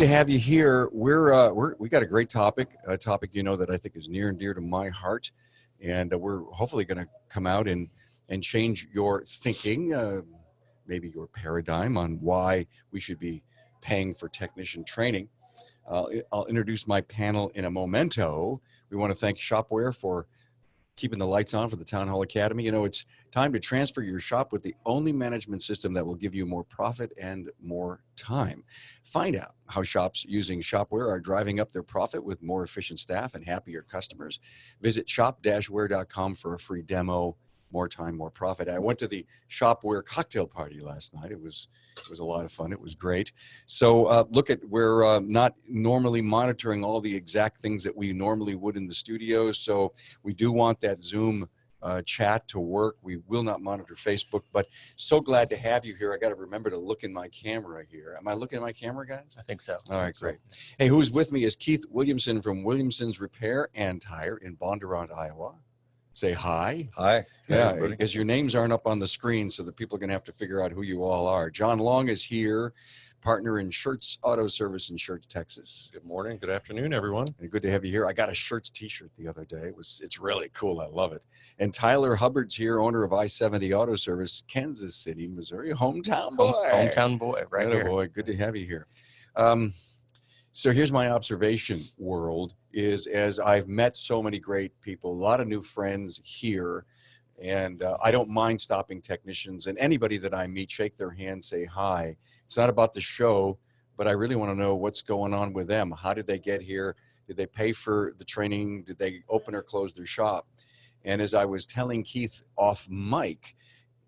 to have you here. We got a great topic, a topic that I think is near and dear to my heart, and we're hopefully going to come out and change your thinking, maybe your paradigm on why we should be paying for technician training. I'll introduce my panel in a momento. We want to thank Shopware for keeping the lights on for the Town Hall Academy. It's time to transfer your shop with the only management system that will give you more profit and more time. Find out how shops using Shopware are driving up their profit with more efficient staff and happier customers. Visit shop-ware.com for a free demo. More time, more profit. I went to the Shopware cocktail party last night. It was a lot of fun. It was great. So we're not normally monitoring all the exact things that we normally would in the studio. So we do want that Zoom chat to work. We will not monitor Facebook, but so glad to have you here. I got to remember to look in my camera here. Am I looking at my camera, guys? I think so. All right, great. Hey, who's with me is Keith Williamson from Williamson's Repair and Tire in Bondurant, Iowa. Say hi. Hi. Yeah, because your names aren't up on the screen, so the people are going to have to figure out who you all are. John Long is here, partner in Schertz Auto Service in Schertz, Texas. Good morning. Good afternoon, everyone. And good to have you here. I got a Schertz t-shirt the other day. It's really cool. I love it. And Tyler Hubbard's here, owner of I-70 Auto Service, Kansas City, Missouri. Hometown boy. Hometown boy, right here. Boy, good to have you here. So here's my observation, world, is as I've met so many great people, a lot of new friends here, and I don't mind stopping technicians, and anybody that I meet, shake their hand, say hi. It's not about the show, but I really want to know what's going on with them. How did they get here? Did they pay for the training? Did they open or close their shop? And as I was telling Keith off mic,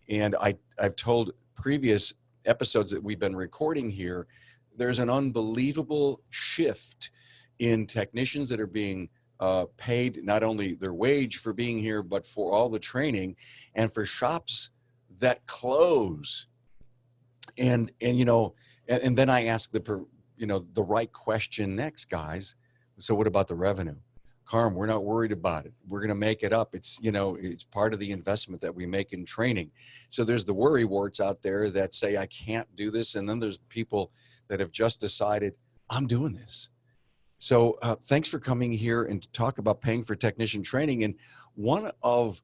and I've told previous episodes that we've been recording here, there's an unbelievable shift in technicians that are being paid not only their wage for being here, but for all the training, and for shops that close. And then I ask the right question next, guys. So what about the revenue? Carm, we're not worried about it. We're going to make it up. It's part of the investment that we make in training. So there's the worry warts out there that say, I can't do this. And then there's people that have just decided, I'm doing this. So thanks for coming here and to talk about paying for technician training. And one of,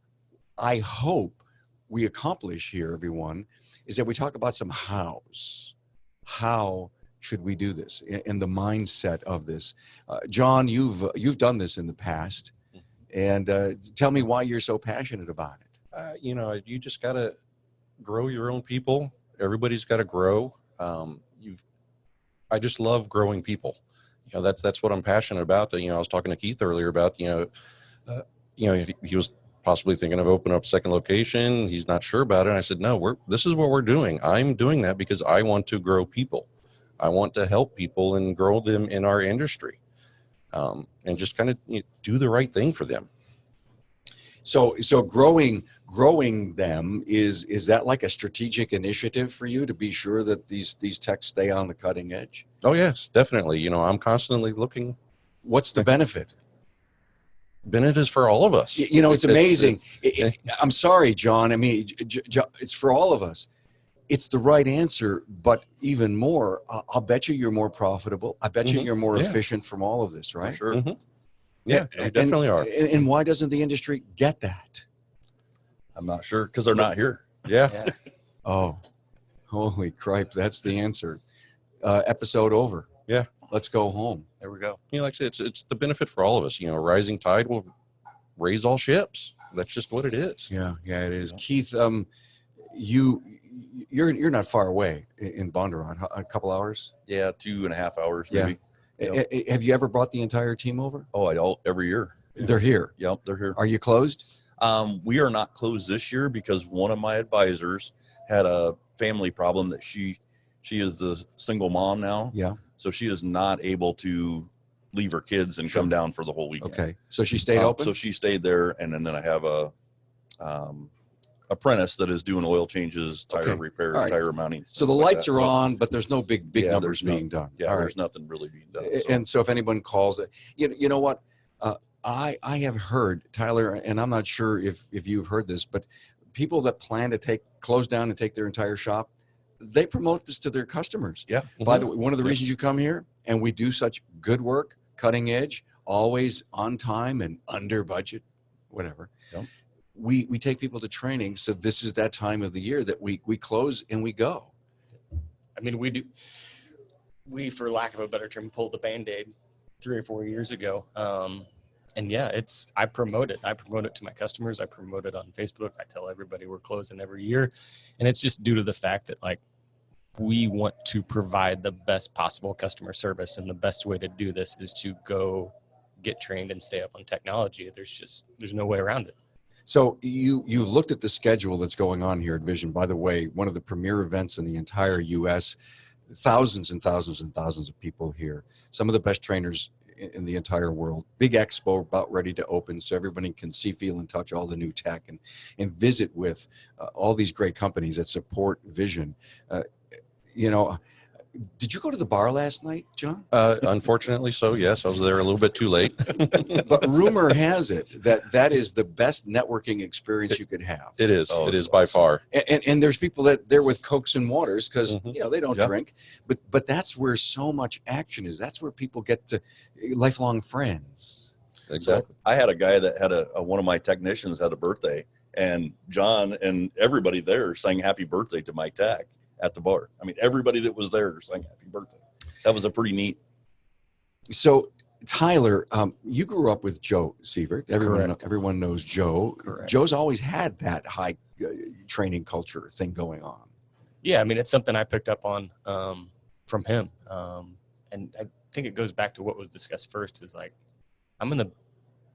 I hope we accomplish here, everyone, is that we talk about some hows. How should we do this and the mindset of this? John, you've done this in the past, and tell me why you're so passionate about it. You just got to grow your own people. Everybody's got to grow. I just love growing people. That's what I'm passionate about. I was talking to Keith earlier about, he was possibly thinking of opening up a second location. He's not sure about it. And I said, no, this is what we're doing. I'm doing that because I want to grow people. I want to help people and grow them in our industry, and just kind of do the right thing for them. So growing them, is that like a strategic initiative for you to be sure that these techs stay on the cutting edge? Oh yes, definitely. I'm constantly looking. What's the benefit? Benefit is for all of us. It's amazing. I'm sorry, John. I mean, it's for all of us. It's the right answer, but even more, I'll bet you're more profitable. I bet you're more efficient from all of this, right? For sure. Mm-hmm. Yeah, you definitely are. And why doesn't the industry get that? I'm not sure, because they're not here. Yeah. Oh, holy cripe. That's the answer. Episode over. Yeah. Let's go home. There we go. Like I said, it's the benefit for all of us. Rising tide will raise all ships. That's just what it is. Yeah, it is. Keith, you're not far away in Bondurant. A couple hours? Yeah, 2.5 hours maybe. Yep. Have you ever brought the entire team over? Oh, every year. They're here. Yep, they're here. Are you closed? We are not closed this year because one of my advisors had a family problem that she is the single mom now. Yeah. So she is not able to leave her kids and come down for the whole weekend. Okay. So she stayed open? So she stayed there, and then I have a apprentice that is doing oil changes, tire repairs, tire mounting. So the lights are on, but there's no big numbers being done. Yeah, there's nothing really being done. So. And so if anyone calls it, you know what? I have heard, Tyler, and I'm not sure if you've heard this, but people that plan to close down and take their entire shop, they promote this to their customers. Yeah. By the way, one of the reasons you come here and we do such good work, cutting edge, always on time and under budget, whatever. Yep. We take people to training. So this is that time of the year that we close and we go. I mean, we, for lack of a better term, pulled the Band-Aid 3 or 4 years ago. And yeah, I promote it. I promote it to my customers. I promote it on Facebook. I tell everybody we're closing every year. And it's just due to the fact that, like, we want to provide the best possible customer service. And the best way to do this is to go get trained and stay up on technology. There's no way around it. So you've looked at the schedule that's going on here at Vision. By the way, one of the premier events in the entire U.S., thousands and thousands and thousands of people here, some of the best trainers in the entire world. Big expo about ready to open, so everybody can see, feel, and touch all the new tech and visit with all these great companies that support Vision. Did you go to the bar last night, John? Unfortunately, so yes, I was there a little bit too late. But rumor has it that is the best networking experience you could have. It is. Oh, it it's is by awesome. far. And there's people that they're with Cokes and waters because Mhm. they don't Yeah. drink, but that's where so much action is. That's where people get to lifelong friends. Exactly. I had a guy that had one of my technicians had a birthday, and John and everybody there sang happy birthday to my tech at the bar. I mean, everybody that was there sang happy birthday. That was a pretty neat. So Tyler, you grew up with Joe Sievert. Correct. Everyone knows Joe. Correct. Joe's always had that high training culture thing going on. Yeah, I mean, it's something I picked up on from him. And I think it goes back to what was discussed first is, like, I'm in the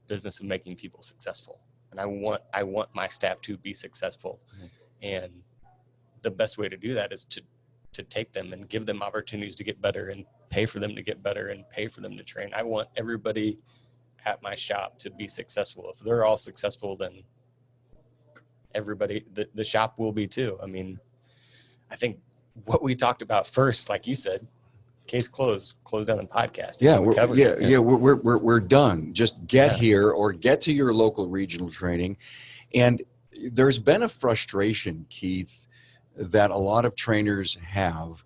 business of making people successful. And I want my staff to be successful. Mhm. And the best way to do that is to take them and give them opportunities to get better and pay for them to get better and pay for them to train. I want everybody at my shop to be successful. If they're all successful, then everybody, the shop will be too. I mean, I think what we talked about first, like you said, case closed, close down the podcast. Yeah, We covered it. we're done. Just get Yeah. here or get to your local regional training. And there's been a frustration, Keith, that a lot of trainers have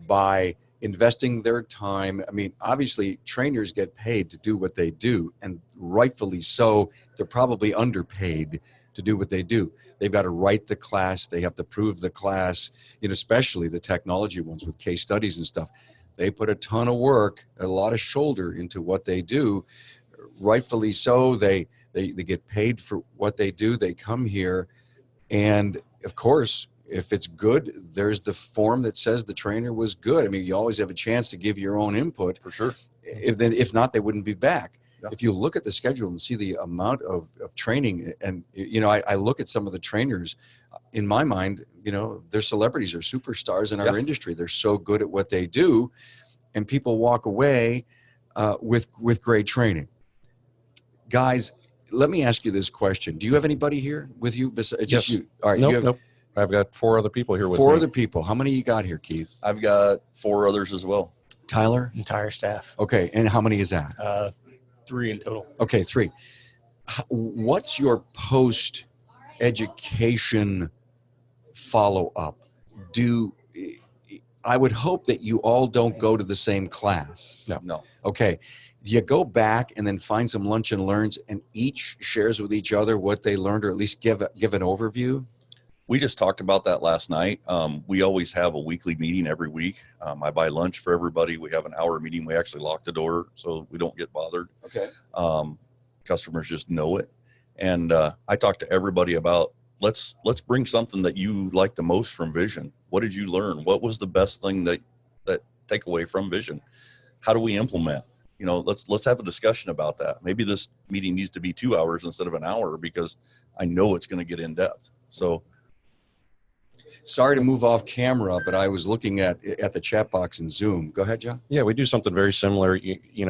by investing their time. I mean, obviously trainers get paid to do what they do, and rightfully so. They're probably underpaid to do what they do. They've got to write the class. They have to prove the class, especially the technology ones with case studies and stuff. They put a ton of work, a lot of shoulder into what they do. Rightfully so. They get paid for what they do. They come here, and of course, if it's good, there's the form that says the trainer was good. I mean, you always have a chance to give your own input. For sure. If not, they wouldn't be back. Yeah. If you look at the schedule and see the amount of training, and I look at some of the trainers, in my mind, they're celebrities, they're superstars in our Yeah. industry. They're so good at what they do, and people walk away with great training. Guys, let me ask you this question: do you have anybody here with you? Just Yes. you. All right. you have Nope. I've got 4 other people here with four me. other people. How many you got here, Keith? I've got 4 others as well. Tyler. Entire staff, Okay, and how many is that? 3 in total. Okay, 3. What's your post education follow up? I would hope that you all don't go to the same class. No. Okay. Do you go back and then find some lunch and learns and each shares with each other what they learned, or at least give an overview? We just talked about that last night. We always have a weekly meeting every week. I buy lunch for everybody. We have an hour meeting. We actually lock the door so we don't get bothered. Okay. Customers just know it. And I talk to everybody about let's bring something that you like the most from Vision. What did you learn? What was the best thing that take away from Vision? How do we implement? Let's have a discussion about that. Maybe this meeting needs to be 2 hours instead of an hour because I know it's going to get in depth. So. Sorry to move off camera, but I was looking at the chat box in Zoom. Go ahead, John. Yeah, we do something very similar,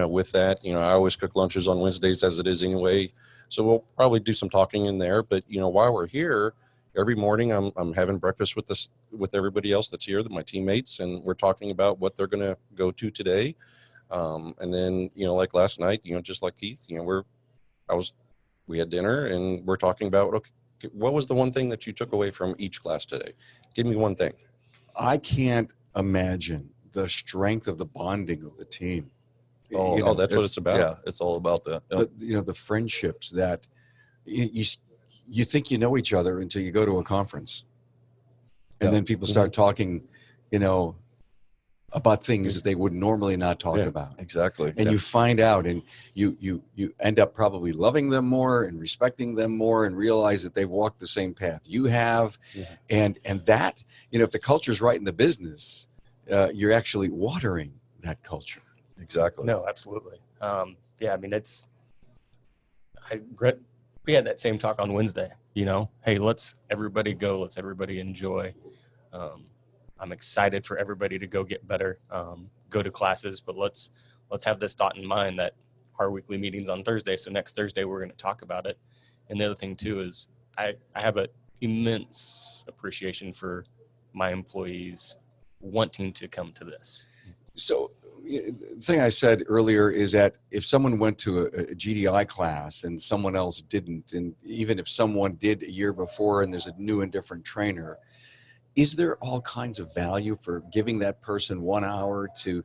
with that. I always cook lunches on Wednesdays as it is anyway. So we'll probably do some talking in there. But, while we're here, every morning I'm having breakfast with everybody else that's here, my teammates, and we're talking about what they're going to go to today. And then, like last night, just like Keith, we had dinner and we're talking about, okay, what was the one thing that you took away from each class today? Give me one thing. I can't imagine the strength of the bonding of the team. Oh, You know, that's what it's about. Yeah, it's all about that. Yep. the friendships that you think you know each other until you go to a conference, and Yeah. then people start talking, about things that they would normally not talk about. Exactly. And you find out, and you end up probably loving them more and respecting them more, and realize that they've walked the same path you have. And that, if the culture's right in the business, you're actually watering that culture. Exactly. No, absolutely. Yeah, I mean, we had that same talk on Wednesday, hey, let's everybody go, let's everybody enjoy. I'm excited for everybody to go get better, go to classes, but let's have this thought in mind that our weekly meeting's on Thursday. So next Thursday, we're going to talk about it. And the other thing too, is I have an immense appreciation for my employees wanting to come to this. So the thing I said earlier is that if someone went to a GDI class and someone else didn't, and even if someone did a year before and there's a new and different trainer, is there all kinds of value for giving that person 1 hour to,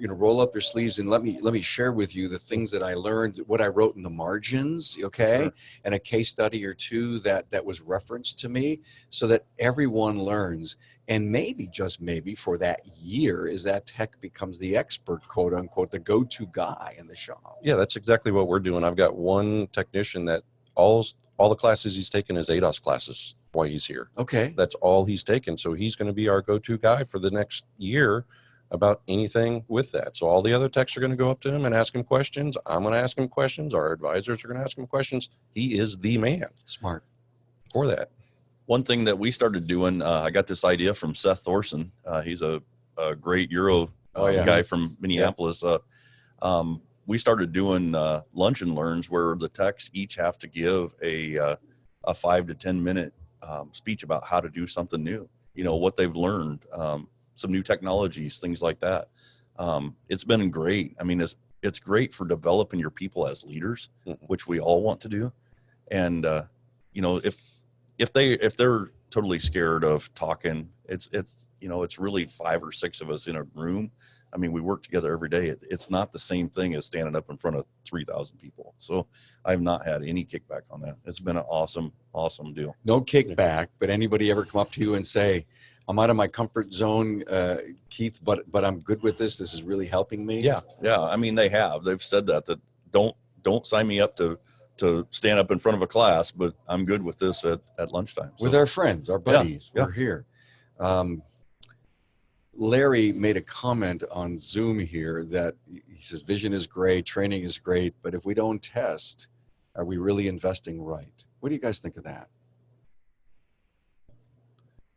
roll up your sleeves and let me share with you the things that I learned, what I wrote in the margins, okay? Sure. And a case study or two that was referenced to me, so that everyone learns. And maybe, just maybe, for that year, is that tech becomes the expert, quote unquote, the go-to guy in the shop. Yeah, that's exactly what we're doing. I've got one technician that all the classes he's taken is ADOS classes while he's here. Okay. That's all he's taken. So he's going to be our go-to guy for the next year about anything with that. So all the other techs are going to go up to him and ask him questions. I'm going to ask him questions. Our advisors are going to ask him questions. He is the man. Smart. For that. One thing that we started doing, I got this idea from Seth Thorson. He's a great Euro guy from Minneapolis. We started doing lunch and learns where the techs each have to give a 5 to 10 minute speech about how to do something new, what they've learned, some new technologies, things like that. It's been great. I mean, it's great for developing your people as leaders, which we all want to do. And, if they're totally scared of talking, it's really 5 or 6 of us in a room. I mean, we work together every day. It's not the same thing as standing up in front of 3,000 people. So I've not had any kickback on that. It's been an awesome, awesome deal. No kickback, but anybody ever come up to you and say, I'm out of my comfort zone, Keith, but I'm good with this. This is really helping me. Yeah. I mean, they've said that don't sign me up to stand up in front of a class, but I'm good with this at lunchtime. With our friends, our buddies, we're here. Larry made a comment on Zoom here that he says, vision is great, training is great, but if we don't test, are we really investing right? What do you guys think of that?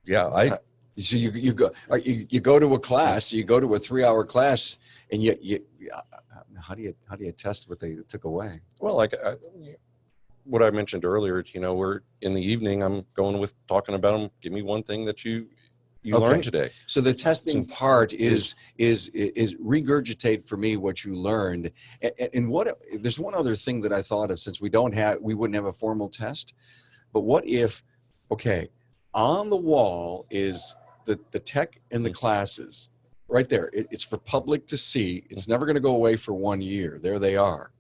Yeah, so you go to a class, you go to a 3-hour class, and you how do you test what they took away? Well, like what I mentioned earlier, we're in the evening, I'm going with talking about them. Give me one thing that you learned today. So the testing part is regurgitate for me what you learned. And there's one other thing that I thought of, since we wouldn't have a formal test, but what if, on the wall is the tech and the classes right there. It's for public to see. It's never going to go away for 1 year. There they are.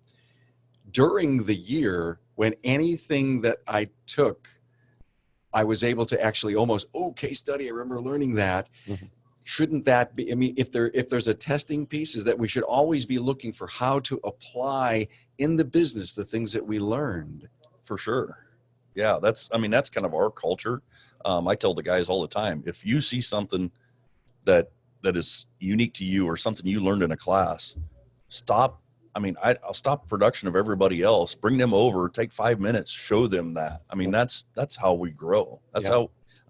During the year, when anything that I took, I was able to actually case study. I remember learning that. Mm-hmm. Shouldn't that be, if there's a testing piece, is that we should always be looking for how to apply in the business the things that we learned. For sure. Yeah, that's kind of our culture. I tell the guys all the time, if you see something that is unique to you or something you learned in a class, stop. I'll stop production of everybody else, bring them over, take 5 minutes, show them that. That's how we grow. That's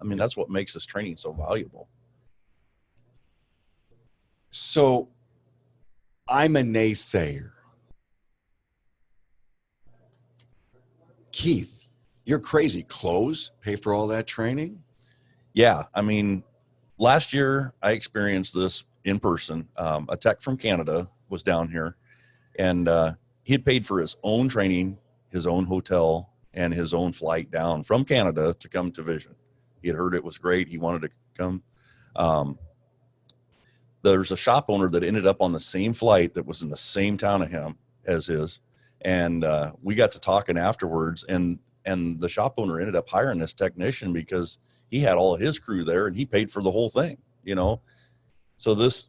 that's what makes this training so valuable. So I'm a naysayer. Keith, you're crazy. Close, pay for all that training? Yeah. Last year I experienced this in person. A tech from Canada was down here, and he had paid for his own training, his own hotel, and his own flight down from Canada to come to Vision. He had heard it was great. He wanted to come. there's a shop owner that ended up on the same flight that was in the same town as his. And we got to talking afterwards, and the shop owner ended up hiring this technician because he had all of his crew there and he paid for the whole thing, So this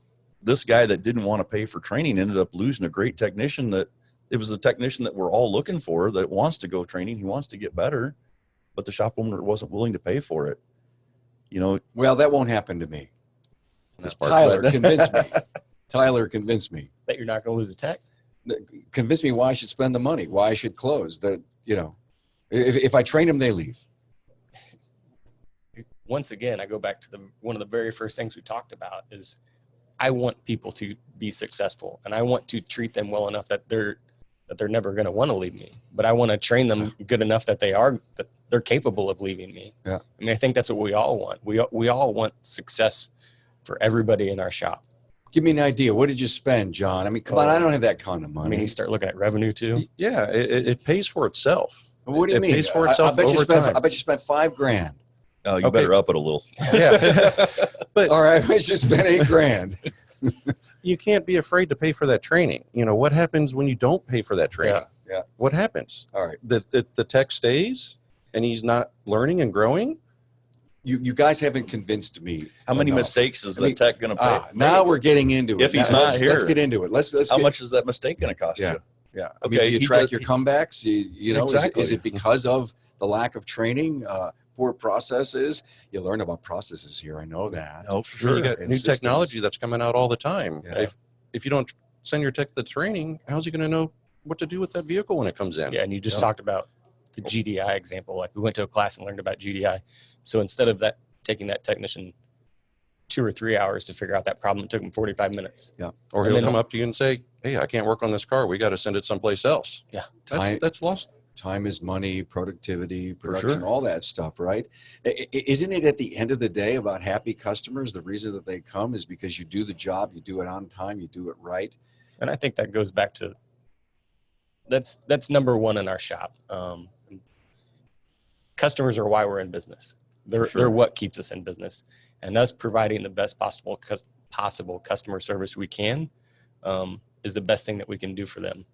guy that didn't want to pay for training ended up losing a great technician that it was the technician that we're all looking for that wants to go training. He wants to get better, but the shop owner wasn't willing to pay for it. Well, that won't happen to me. This part, Tyler but- convinced me. Tyler convinced me. That you're not going to lose a tech. Convinced me why I should spend the money, why I should close. That if I train them, they leave. Once again, I go back to one of the very first things we talked about is I want people to be successful, and I want to treat them well enough that they're never going to want to leave me. But I want to train them good enough that they're capable of leaving me. Yeah. I mean, I think that's what we all want. We all want success for everybody in our shop. Give me an idea. What did you spend, John? I mean, come on, I don't have that kind of money. I mean, you start looking at revenue too. Yeah, it pays for itself. What do you it mean? pays for itself I bet over time. I bet you spent $5,000. Oh, you Okay. better up it a little. Yeah. But All right, I bet you spent $8,000. you can't be afraid to pay for that training. What happens when you don't pay for that training? Yeah. What happens? All right, The tech stays and he's not learning and growing? you guys haven't convinced me. How many enough. mistakes is I the mean, tech going to pay? Now we're getting into it. If he's Now, not let's here. get into it. Let's How get, much is that mistake going to cost Yeah. you? Yeah. I Okay, mean, do you he track does- your comebacks? Exactly. Is it because of the lack of training, poor processes? You learn about processes here. I know that. Oh, for You sure. got And new systems. technology that's coming out all the time. Yeah. If you don't send your tech to the training, how's he going to know what to do with that vehicle when it comes in? Yeah, and you just Yeah. talked about the GDI example. Like we went to a class and learned about GDI. So instead of taking that technician 2 or 3 hours to figure out that problem, it took him 45 minutes. Or And he'll then- come up to you and say, "Hey, I can't work on this car. We got to send it someplace else." Yeah. Time- That's lost. Time is money, productivity, For production, sure. all that stuff, right? Isn't it at the end of the day about happy customers? The reason that they come is because you do the job, you do it on time, you do it right. And I think that goes back to that's number one in our shop. Customers are why we're in business. They're what keeps us in business, and us providing the best possible customer service we can is the best thing that we can do for them.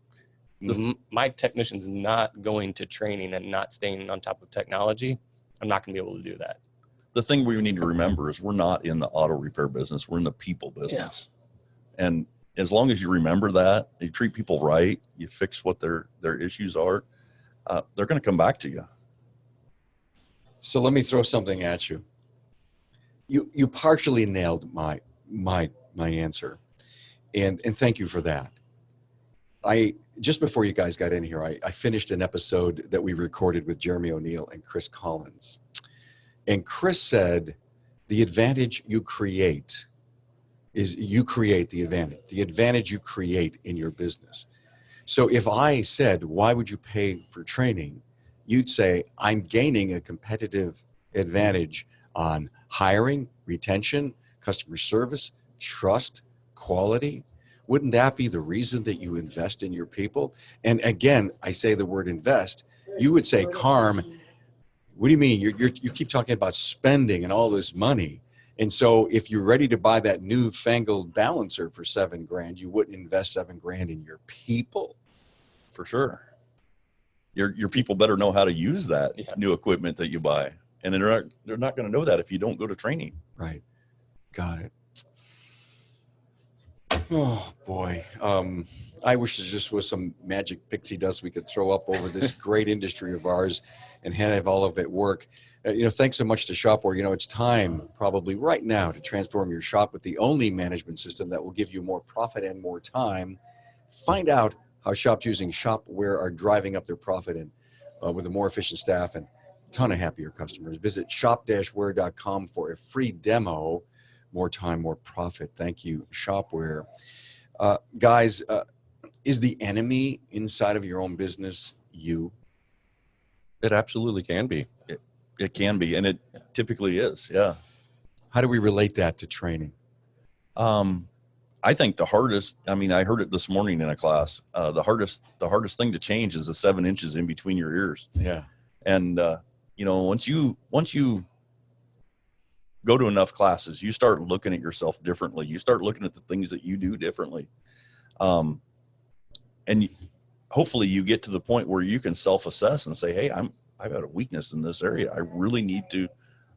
My technician's not going to training and not staying on top of technology. I'm not going to be able to do that. The thing we need to remember is we're not in the auto repair business. We're in the people business. And as long as you remember that, you treat people right, you fix what their issues are, they're going to come back to you. So let me throw something at you. You partially nailed my answer, and thank you for that. Just before you guys got in here, I finished an episode that we recorded with Jeremy O'Neill and Chris Collins, and Chris said, "The advantage you create is you create the advantage. The advantage you create in your business." So if I said, "Why would you pay for training?" you'd say, "I'm gaining a competitive advantage on hiring, retention, customer service, trust, quality." Wouldn't that be the reason that you invest in your people? And again, I say the word invest. You would say, "Carm, what do you mean? You keep talking about spending and all this money." And so if you're ready to buy that newfangled balancer for $7,000, you wouldn't invest $7,000 in your people. For sure. Your people better know how to use that new equipment that you buy. And they're not going to know that if you don't go to training. Right. Got it. Oh boy. I wish there just was some magic pixie dust we could throw up over this great industry of ours and have all of it work. Thanks so much to Shopware. It's time probably right now to transform your shop with the only management system that will give you more profit and more time. Find out how shops using Shopware are driving up their profit and with a more efficient staff and a ton of happier customers. Visit shop-ware.com for a free demo. More time, more profit. Thank you, Shopware. Guys, is the enemy inside of your own business you? It absolutely can be. It can be, and it typically is. Yeah. How do we relate that to training? I think the hardest, I heard it this morning in a class, the hardest thing to change is the 7 inches in between your ears. Yeah. And, once you go to enough classes, you start looking at yourself differently. You start looking at the things that you do differently. And hopefully you get to the point where you can self-assess and say, hey, I've got a weakness in this area. I really need to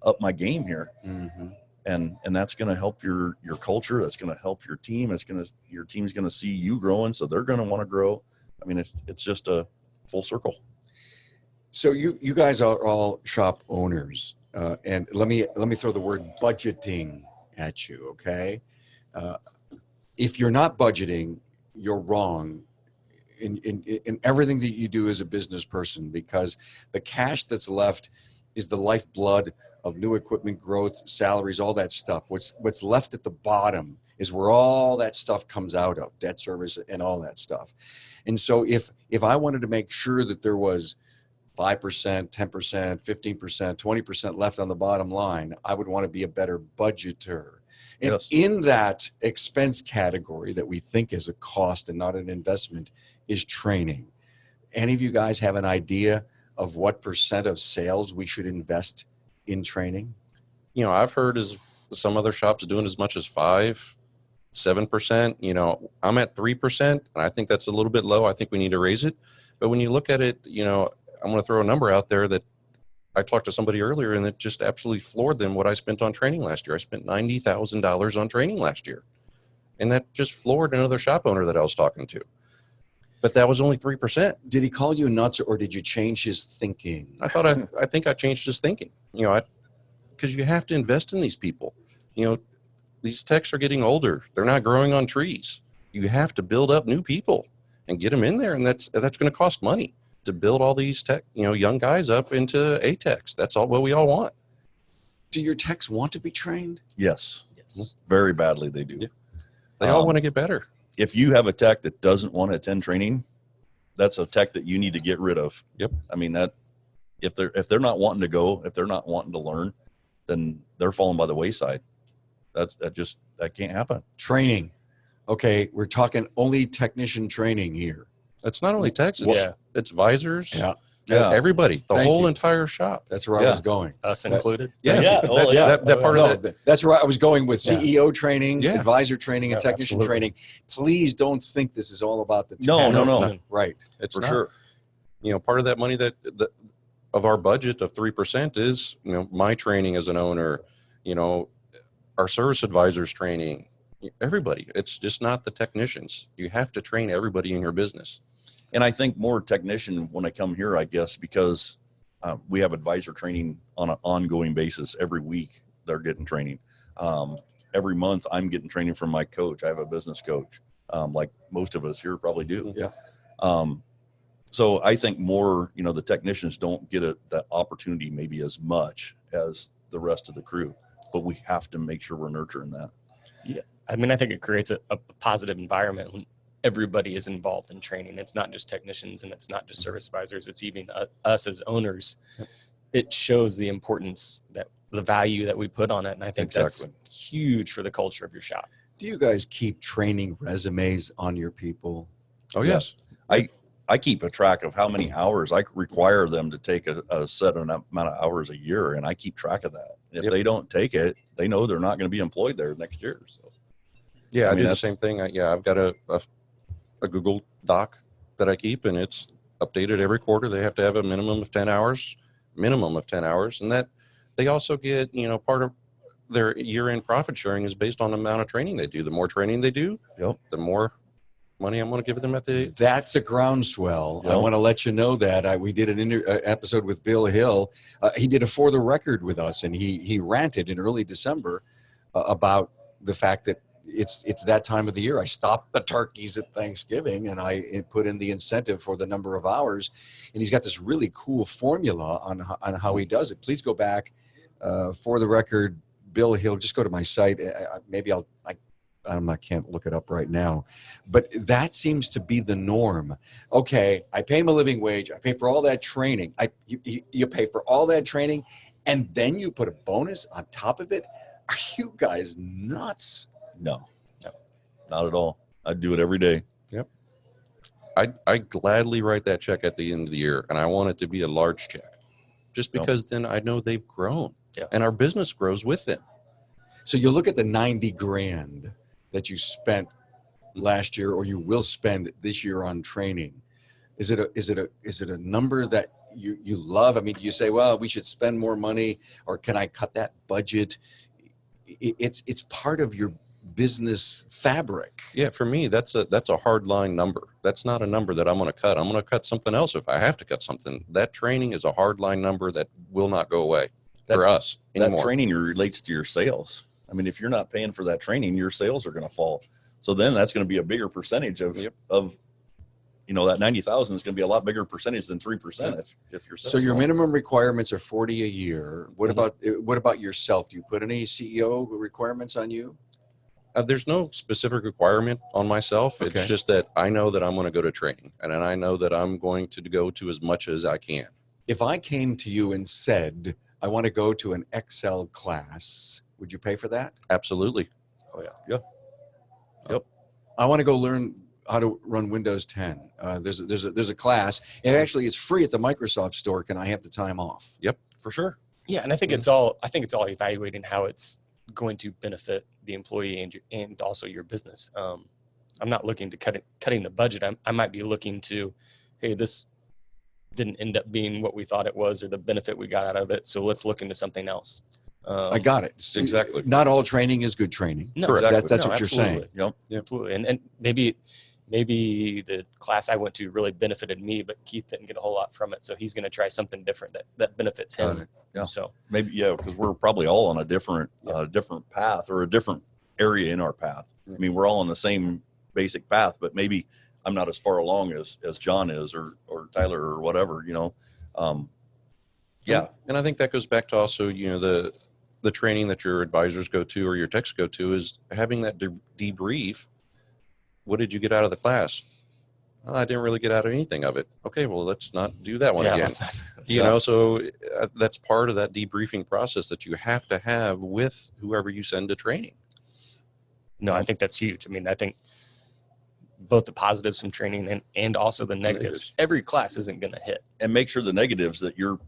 up my game here. Mm-hmm. And that's going to help your culture. That's going to help your team. Your team's going to see you growing. So they're going to want to grow. I mean, it's just a full circle. So you guys are all shop owners, and let me throw the word budgeting at you, okay? If you're not budgeting, you're wrong in everything that you do as a business person, because the cash that's left is the lifeblood of new equipment growth, salaries, all that stuff. What's left at the bottom is where all that stuff comes out of, debt service and all that stuff. And so if I wanted to make sure that there was 5%, 10%, 15%, 20% left on the bottom line, I would want to be a better budgeter. And Yes. in that expense category that we think is a cost and not an investment is training. Any of you guys have an idea of what percent of sales we should invest in training? You know, I've heard as some other shops doing as much as 5-7%. You know, I'm at 3%, and I think that's a little bit low. I think we need to raise it. But when you look at it, you know, I'm going to throw a number out there that I talked to somebody earlier, and it just absolutely floored them what I spent on training last year. I spent $90,000 on training last year, and that just floored another shop owner that I was talking to. But that was only 3%. Did he call you nuts, or did you change his thinking? I think I changed his thinking, you know, because you have to invest in these people. You know, these techs are getting older. They're not growing on trees. You have to build up new people and get them in there. And that's going to cost money to build all these tech, you know, young guys up into A-techs. That's all what we all want. Do your techs want to be trained? Yes. Yes. Very badly they do. Yeah. They all want to get better. If you have a tech that doesn't want to attend training, that's a tech that you need to get rid of. Yep. I mean, that if they're not wanting to go, if they're not wanting to learn, then they're falling by the wayside. That can't happen. Training. Okay, we're talking only technician training here. It's not only techs, it's visors, Yeah. everybody, the Thank whole you. entire shop. That's where I Yeah. was going. Us included. Yes. Yeah. Oh, yeah. That part No, of that. that's where I was going with Yeah. CEO training, Yeah. advisor training, and Yeah, technician absolutely. training. Please don't think this is all about the No, tech. no. Right. It's For not. sure. You know, part of that money that of our budget of 3% is, you know, my training as an owner, you know, our service advisors training, everybody. It's just not the technicians. You have to train everybody in your business. And I think more technician when I come here, I guess, because we have advisor training on an ongoing basis. Every week they're getting training. Every month I'm getting training from my coach. I have a business coach, like most of us here probably do. Yeah. So I think more, you know, the technicians don't get that opportunity maybe as much as the rest of the crew, but we have to make sure we're nurturing that. Yeah. I mean, I think it creates a positive environment when everybody is involved in training. It's not just technicians and it's not just service advisors. It's even us as owners. Yep. It shows the importance the value that we put on it. And I think Exactly. that's huge for the culture of your shop. Do you guys keep training resumes on your people? Oh, yes. I keep a track of how many hours I require them to take a set amount of hours a year, and I keep track of that. If Yep. they don't take it, they know they're not going to be employed there next year. So Yeah, I I, mean, do the that's- same thing. I've got a Google Doc that I keep, and it's updated every quarter. They have to have a minimum of 10 hours, and that they also get, you know, part of their year-end profit sharing is based on the amount of training they do. The more training they do, Yep. the more money I'm going to give them at the. That's a groundswell. I Yeah. want to let you know that we did an episode with Bill Hill. He did a For the Record with us, and he ranted in early December about the fact that it's that time of the year. I stopped the turkeys at Thanksgiving, and I put in the incentive for the number of hours. And he's got this really cool formula on how he does it. Please go back. For the Record, Bill Hill. Just go to my site. Maybe I can't look it up right now, but that seems to be the norm. Okay, I pay him a living wage. I pay for all that training. You pay for all that training, and then you put a bonus on top of it. Are you guys nuts? no, not at all. I do it every day. I gladly write that check at the end of the year, and I want it to be a large check, just Yep. because then I know they've grown, Yeah. and our business grows with them. So you look at the 90 grand that you spent last year, or you will spend this year on training. Is it a number that you love? I mean, do you say, well, we should spend more money, or can I cut that budget? It's part of your business fabric. Yeah, for me, that's a hard line number. That's not a number that I'm going to cut. I'm going to cut something else if I have to cut something. That training is a hard line number that will not go away for us anymore. That training relates to your sales. I mean, if you're not paying for that training, your sales are going to fall. So then that's going to be a bigger percentage of that 90,000 is going to be a lot bigger percentage than 3% if you're so your minimum requirements are 40 a year. What about yourself? Do you put any CEO requirements on you? There's no specific requirement on myself. Okay. It's just that I know that I'm going to go to training, and then I know that I'm going to go to as much as I can. If I came to you and said, I want to go to an Excel class, would you pay for that? Absolutely. Oh yeah. Yep. I want to go learn how to run Windows 10. There's a class, and actually it's free at the Microsoft store. Can I have the time off? Yep. For sure. Yeah, and I think it's all evaluating how it's going to benefit the employee and also your business. I'm not looking to cutting the budget. I might be looking to, hey, this didn't end up being what we thought it was, or the benefit we got out of it. So let's look into something else. I got it. Exactly. Not all training is good training. No, Correct. That's No, what you're saying. absolutely. Yep. Absolutely. And maybe the class I went to really benefited me, but Keith didn't get a whole lot from it. So he's going to try something different that benefits him. Yeah. So Maybe, because we're probably all on a different path, or a different area in our path. I mean, we're all on the same basic path, but maybe I'm not as far along as John is, or Tyler, or whatever, Yeah. And I think that goes back to also, the training that your advisors go to or your techs go to is having that debrief. What did you get out of the class? Oh, I didn't really get out of anything of it. Okay, well, let's not do that one again. So that's part of that debriefing process that you have to have with whoever you send to training. no, I think that's huge. I mean, I think both the positives from training and also the negatives. Every class isn't going to hit. And make sure the negatives that you're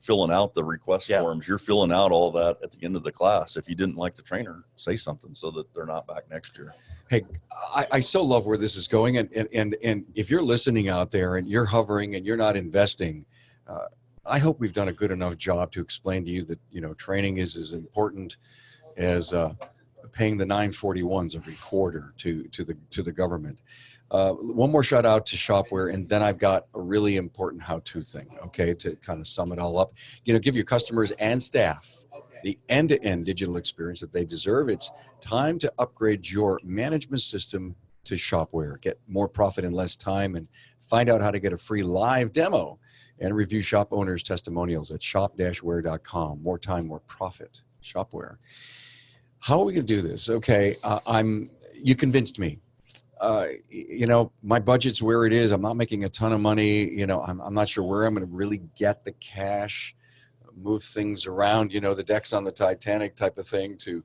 filling out the request forms, you're filling out all that at the end of the class. If you didn't like the trainer, say something so that they're not back next year. Hey, I so love where this is going. And if you're listening out there and you're hovering and you're not investing, I hope we've done a good enough job to explain to you that, training is as important as paying the 941s every quarter to the government. One more shout out to Shopware, and then I've got a really important how-to thing, okay, to kind of sum it all up. Give your customers and staff the end-to-end digital experience that they deserve. It's time to upgrade your management system to Shopware. Get more profit in less time, and find out how to get a free live demo and review shop owners' testimonials at shop-ware.com. More time, more profit. Shopware. How are we going to do this? Okay, you convinced me. My budget's where it is. I'm not making a ton of money. I'm not sure where I'm going to really get the cash, move things around, the decks on the Titanic type of thing to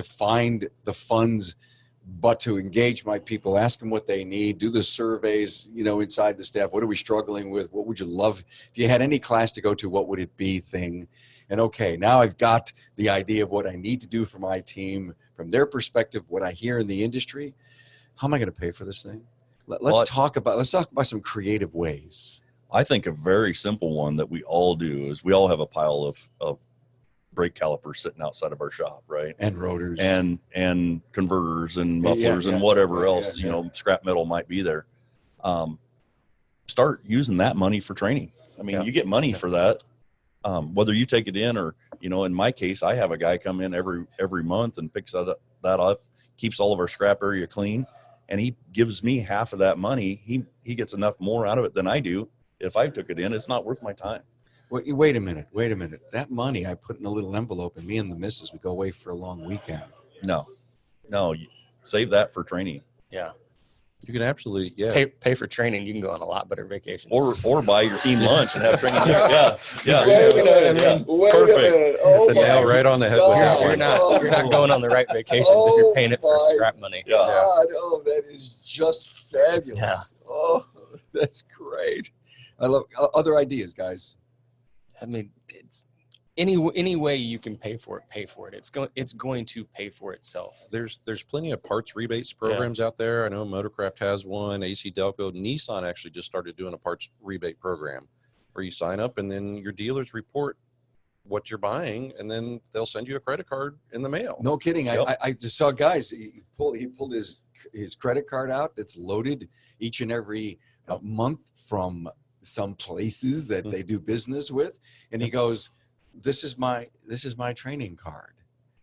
find the funds, but to engage my people, ask them what they need, do the surveys, inside the staff. What are we struggling with? What would you love? If you had any class to go to, what would it be thing? And okay, now I've got the idea of what I need to do for my team from their perspective, what I hear in the industry. How am I going to pay for this thing? Let's talk about some creative ways. I think a very simple one that we all do is we all have a pile of brake calipers sitting outside of our shop, right? And rotors and converters and mufflers and whatever else, scrap metal might be there. Start using that money for training. I mean, you get money for that. Whether you take it in or, in my case, I have a guy come in every month and picks that up, keeps all of our scrap area clean, and he gives me half of that money. He gets enough more out of it than I do. If I took it in, it's not worth my time. Wait a minute. That money I put in a little envelope, and me and the missus would go away for a long weekend. No, you save that for training. Yeah. You can absolutely, pay for training. You can go on a lot better vacations. Or buy your team lunch and have training there. Yeah. Wait a minute. Perfect. Oh, the nail right on the head. You're not going on the right vacations if you're paying it for scrap money. Yeah. God, that is just fabulous. Yeah. Oh, that's great. I love other ideas, guys. I mean, it's any way you can pay for it, pay for it. It's going to pay for itself. There's plenty of parts rebates programs out there. I know Motorcraft has one, AC Delco, Nissan actually just started doing a parts rebate program where you sign up and then your dealers report what you're buying and then they'll send you a credit card in the mail. No kidding. Yep. I just saw guys, he pulled his credit card out that's loaded each and every month from some places that they do business with. And he goes, this is my training card.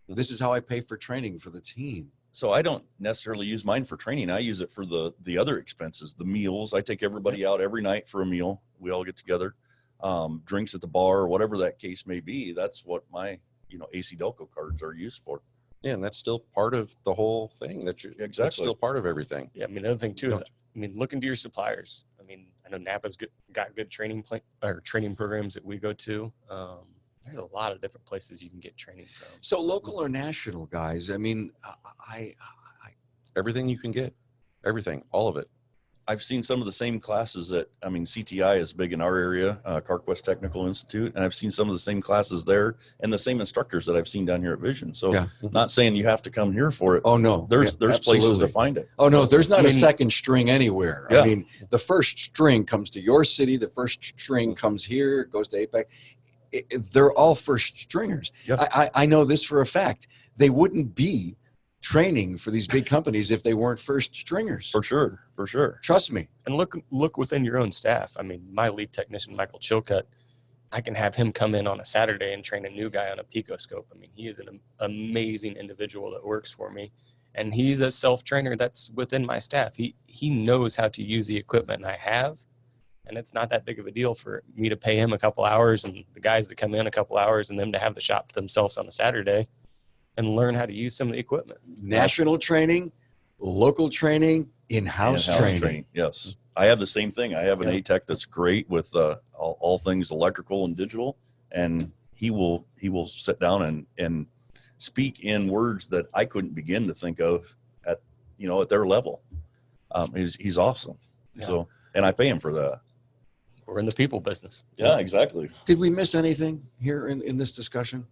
This is how I pay for training for the team. So I don't necessarily use mine for training. I use it for the other expenses, the meals. I take everybody out every night for a meal. We all get together, drinks at the bar, or whatever that case may be. That's what my, AC Delco cards are used for. Yeah, and that's still part of the whole thing. That's still part of everything. Yeah, I mean, the other thing too is, look into your suppliers. I mean, I know Napa's got good training programs that we go to. There's a lot of different places you can get training from. So local or national, guys? I mean, Everything you can get, everything, all of it. I've seen some of the same classes CTI is big in our area, CarQuest Technical Institute, and I've seen some of the same classes there and the same instructors that I've seen down here at Vision. So not saying you have to come here for it. Oh, no. There's places to find it. Oh, no, there's not a second string anywhere. Yeah. I mean, the first string comes to your city. The first string comes here, goes to APAC. They're all first stringers. Yep. I know this for a fact. They wouldn't be training for these big companies if they weren't first stringers. For sure. Trust me. And look within your own staff. I mean, my lead technician, Michael Chilcutt, I can have him come in on a Saturday and train a new guy on a picoscope. I mean, he is an amazing individual that works for me. And he's a self-trainer that's within my staff. He knows how to use the equipment, and I have. And it's not that big of a deal for me to pay him a couple hours and the guys that come in a couple hours and them to have the shop to themselves on a Saturday and learn how to use some of the equipment. National training, local training, in-house training. Yes. I have the same thing. I have an A-Tech that's great with all things electrical and digital, and he will sit down and speak in words that I couldn't begin to think of at their level. He's awesome. Yeah. So, and I pay him for that. We're in the people business. Yeah, exactly. Did we miss anything here in this discussion?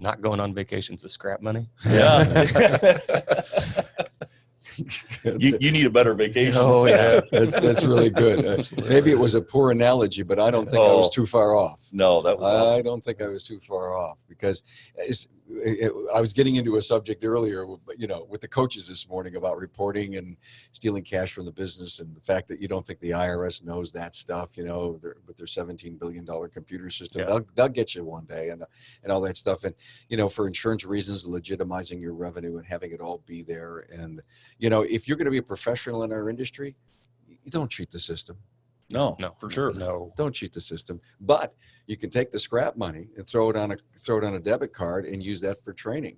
Not going on vacations with scrap money. Yeah. you need a better vacation. Oh yeah, that's really good. Maybe it was a poor analogy, but I don't think I was too far off. No, that was awesome. I don't think I was too far off because I was getting into a subject earlier, with the coaches this morning about reporting and stealing cash from the business, and the fact that you don't think the IRS knows that stuff. With their $17 billion computer system, they'll get you one day, and all that stuff. And for insurance reasons, legitimizing your revenue and having it all be there. And if you're going to be a professional in our industry, you don't cheat the system. No, for sure. No, don't cheat the system. But you can take the scrap money and throw it on a debit card and use that for training,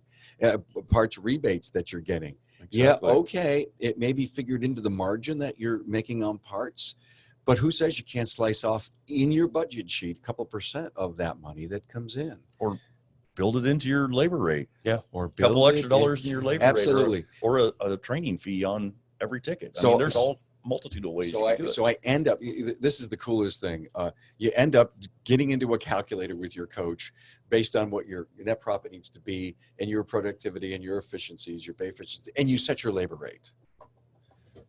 parts rebates that you're getting. Exactly. Yeah, okay, it may be figured into the margin that you're making on parts, but who says you can't slice off in your budget sheet a couple % of that money that comes in, or build it into your labor rate? Yeah, or a couple extra dollars in your labor absolutely rate, or a training fee on every ticket. I mean, there's all multitude of ways. So I end up, this is the coolest thing. You end up getting into a calculator with your coach based on what your net profit needs to be and your productivity and your efficiencies, your pay efficiency, and you set your labor rate.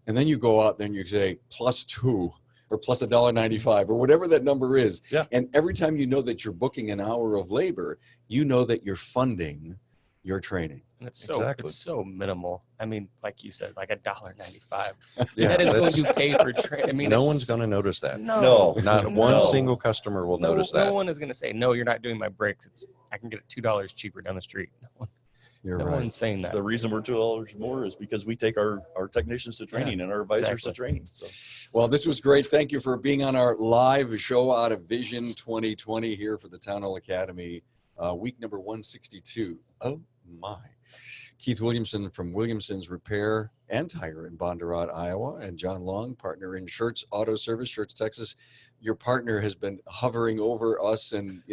And then you go out there and you say +2 or plus $1.95 or whatever that number is. Yeah. And every time you know that you're booking an hour of labor, you know that you're funding your training. And it's so minimal. I mean, like you said, like $1.95. Yeah, that is going to pay for training. I mean, no one's going to notice that. No, not one single customer will notice that. No one is going to say, no, you're not doing my brakes. I can get it $2 cheaper down the street. You're no right. one's saying that. The reason we're $2 more is because we take our technicians to training and our advisors to training. So, well, this was great. Thank you for being on our live show out of Vision 2020 here for the Town Hall Academy, week number 162. Oh my. Keith Williamson from Williamson's Repair and Tire in Bondurant, Iowa, and John Long, partner in Schertz Auto Service, Schertz, Texas. Your partner has been hovering over us, and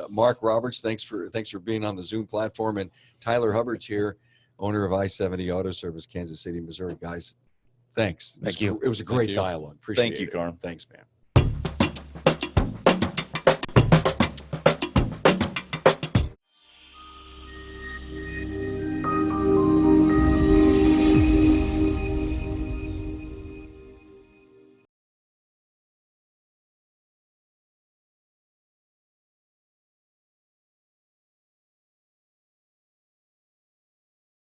Mark Roberts, thanks for being on the Zoom platform, and Tyler Hubbard's here, owner of I-70 Auto Service, Kansas City, Missouri. Guys, thanks. Thank you. It was a great dialogue. Appreciate it. Thank you, Carm. Thanks, man.